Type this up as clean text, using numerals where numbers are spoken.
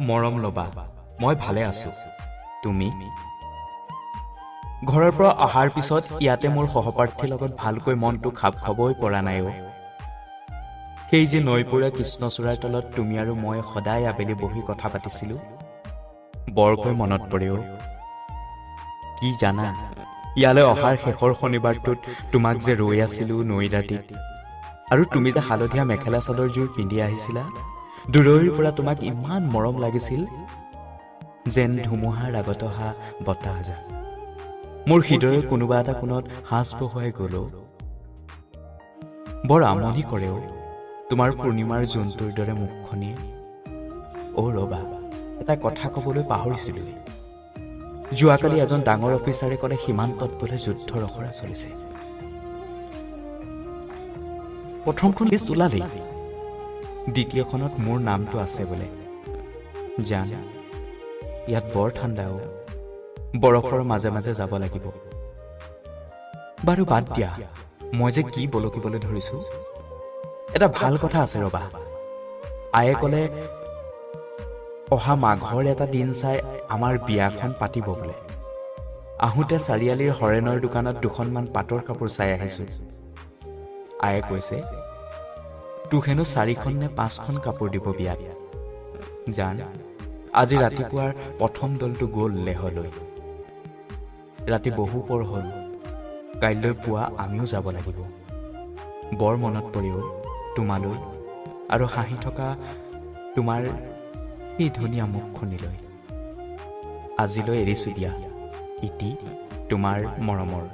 মৰম ল'বা, মই ভালে আছো। তুমি? ঘৰৰ পৰা অহাৰ পিছত ইয়াতে মোৰ সহপাঠীৰ লগত ভালকৈ মনটো খাপ খাবই পৰা নাই অ'। সেই যে নৈপুৰা কৃষ্ণচূড়াৰ তলত তুমি আৰু মই সদায় আবেলি বহি কথা পাতিছিলো, বৰকৈ মনত পৰে অ'। কি জানা, ইয়ালৈ অহাৰ শেষৰ শনিবাৰটোত তোমাক যে ৰৈ আছিলো নৈ দাঁতিত, আৰু তুমি যে হালধীয়া মেখেলা চাদৰযোৰ পিন্ধি আহিছিলা, দূৰৈৰ পৰা তোমাক ইমান মৰম লাগিছিল, যেন ধুমুহাৰ আগত অহা বতাহজাক। মোৰ হৃদয়ৰ কোনোবা এটা কোণত সাঁচ বহুৱাই গ'ল। বৰ আমনি কৰে অ' তোমাৰ পূৰ্ণিমাৰ জোনটোৰ দৰে মুখখনিয়ে। অ' ৰবা, এটা কথা ক'বলৈ পাহৰিছিলো। যোৱাকালি এজন ডাঙৰ অফিচাৰে ক'লে সীমান্তত বোলে যুদ্ধৰ অখৰা চলিছে। প্ৰথমখন লিষ্ট ওলালেই, দ্বিতীয়খনত মোৰ নামটো আছে বোলে। জান, ইয়াত বৰ ঠাণ্ডা অ'। বৰফৰ মাজে মাজে যাব লাগিব। বাৰু বাদ দিয়া, মই যে কি বলকিবলৈ ধৰিছো। এটা ভাল কথা আছে ৰবা। আয়ে ক'লে অহা মাঘৰ এটা দিন চাই আমাৰ বিয়াখন পাতিব বোলে। আহোঁতে চাৰিআলিৰ হৰেণৰ দোকানত দুখনমান পাটৰ কাপোৰ চাই আহিছো। আয়ে কৈছে তোক হেনো 4খন নে 5খন কাপোৰ দিব বিয়াত। জান, আজি ৰাতিপুৱাৰ প্ৰথম দলটো গ'ল লেহলৈ। ৰাতি বহু পৰ হ'ল, কাইলৈ পুৱা আমিও যাব লাগিব। বৰ মনত পৰিও তোমালৈ আৰু হাঁহি থকা তোমাৰ এই ধুনীয়া মুখখনিলৈ। আজিলৈ এৰিছো দিয়া, ইতি তোমাৰ মৰমৰ।